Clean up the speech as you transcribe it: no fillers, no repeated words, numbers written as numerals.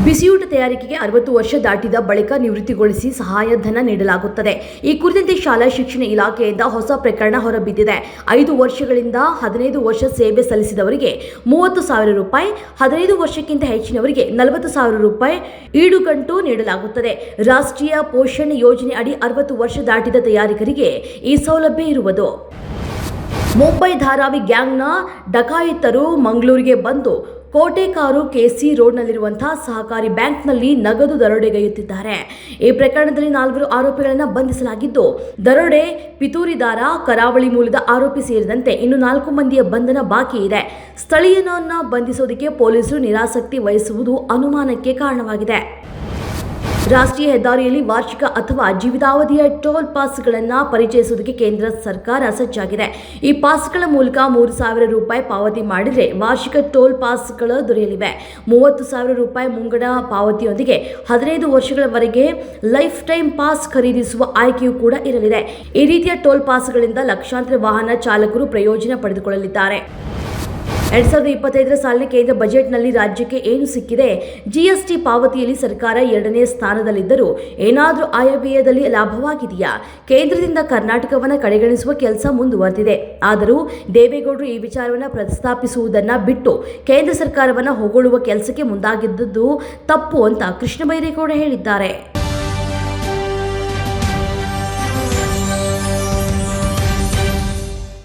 ಬಿಸಿಯೂಟ ತಯಾರಿಕೆಗೆ 60 ವರ್ಷ ದಾಟಿದ ಬಳಿಕ ನಿವೃತ್ತಿಗೊಳಿಸಿ ಸಹಾಯಧನ ನೀಡಲಾಗುತ್ತದೆ. ಈ ಕುರಿತಂತೆ ಶಾಲಾ ಶಿಕ್ಷಣ ಇಲಾಖೆಯಿಂದ ಹೊಸ ಪ್ರಕರಣ ಹೊರಬಿದ್ದಿದೆ. 5 ವರ್ಷಗಳಿಂದ 15 ವರ್ಷ ಸೇವೆ ಸಲ್ಲಿಸಿದವರಿಗೆ 30,000 ರೂಪಾಯಿ, 15 ವರ್ಷಕ್ಕಿಂತ ಹೆಚ್ಚಿನವರಿಗೆ 40,000 ರೂಪಾಯಿ ಈಡುಗಂಟು ನೀಡಲಾಗುತ್ತದೆ. ರಾಷ್ಟ್ರೀಯ ಪೋಷಣ್ ಯೋಜನೆ ಅಡಿ 60 ವರ್ಷ ದಾಟಿದ ತಯಾರಿಕರಿಗೆ ಈ ಸೌಲಭ್ಯ ಇರುವುದು. ಮುಂಬೈ ಧಾರಾವಿ ಗ್ಯಾಂಗ್ನ ಡಕಾಯಿತರು ಮಂಗಳೂರಿಗೆ ಬಂದು ಕೋಟೆಕಾರು ಕೆಸಿ ರೋಡ್ನಲ್ಲಿರುವಂತಹ ಸಹಕಾರಿ ಬ್ಯಾಂಕ್ನಲ್ಲಿ ನಗದು ದರೋಡೆಗೈಯುತ್ತಿದ್ದಾರೆ. ಈ ಪ್ರಕರಣದಲ್ಲಿ 4 ಆರೋಪಿಗಳನ್ನು ಬಂಧಿಸಲಾಗಿದ್ದು, ದರೋಡೆ, ಪಿತೂರಿದಾರ, ಕರಾವಳಿ ಮೂಲದ ಆರೋಪಿ ಸೇರಿದಂತೆ ಇನ್ನು 4 ಮಂದಿಯ ಬಂಧನ ಬಾಕಿ ಇದೆ. ಸ್ಥಳೀಯನನ್ನ ಬಂಧಿಸೋದಕ್ಕೆ ಪೊಲೀಸರು ನಿರಾಸಕ್ತಿ ವಹಿಸುವುದು ಅನುಮಾನಕ್ಕೆ ಕಾರಣವಾಗಿದೆ. ರಾಷ್ಟ್ರೀಯ ಹೆದ್ದಾರಿಯಲ್ಲಿ ವಾರ್ಷಿಕ ಅಥವಾ ಜೀವಿತಾವಧಿಯ ಟೋಲ್ ಪಾಸ್ಗಳನ್ನು ಪರಿಚಯಿಸುವುದಕ್ಕೆ ಕೇಂದ್ರ ಸರ್ಕಾರ ಸಜ್ಜಾಗಿದೆ. ಈ ಪಾಸ್ಗಳ ಮೂಲಕ 3,000 ರೂಪಾಯಿ ಪಾವತಿ ಮಾಡಿದರೆ ವಾರ್ಷಿಕ ಟೋಲ್ ಪಾಸ್ಗಳು ದೊರೆಯಲಿವೆ. 30,000 ರೂಪಾಯಿ ಮುಂಗಡ ಪಾವತಿಯೊಂದಿಗೆ 15 ವರ್ಷಗಳವರೆಗೆ ಲೈಫ್ ಟೈಮ್ ಪಾಸ್ ಖರೀದಿಸುವ ಆಯ್ಕೆಯೂ ಕೂಡ ಇರಲಿದೆ. ಈ ರೀತಿಯ ಟೋಲ್ ಪಾಸ್ಗಳಿಂದ ಲಕ್ಷಾಂತರ ವಾಹನ ಚಾಲಕರು ಪ್ರಯೋಜನ ಪಡೆದುಕೊಳ್ಳಲಿದ್ದಾರೆ. 2025 ಸಾಲಿನ ಕೇಂದ್ರ ಬಜೆಟ್ನಲ್ಲಿ ರಾಜ್ಯಕ್ಕೆ ಏನು ಸಿಕ್ಕಿದೆ? ಜಿಎಸ್ಟಿ ಪಾವತಿಯಲ್ಲಿ ಸರ್ಕಾರ 2ನೇ ಸ್ಥಾನದಲ್ಲಿದ್ದರೂ ಏನಾದರೂ ಆಯವ್ಯಯದಲ್ಲಿ ಲಾಭವಾಗಿದೆಯಾ? ಕೇಂದ್ರದಿಂದ ಕರ್ನಾಟಕವನ್ನು ಕಡೆಗಣಿಸುವ ಕೆಲಸ ಮುಂದುವರೆದಿದೆ. ಆದರೂ ದೇವೇಗೌಡರು ಈ ವಿಚಾರವನ್ನು ಪ್ರಸ್ತಾಪಿಸುವುದನ್ನು ಬಿಟ್ಟು ಕೇಂದ್ರ ಸರ್ಕಾರವನ್ನು ಹೊಗಳುವ ಕೆಲಸಕ್ಕೆ ಮುಂದಾಗಿದ್ದುದು ತಪ್ಪು ಅಂತ ಕೃಷ್ಣ ಬೈರೇಗೌಡ ಹೇಳಿದ್ದಾರೆ.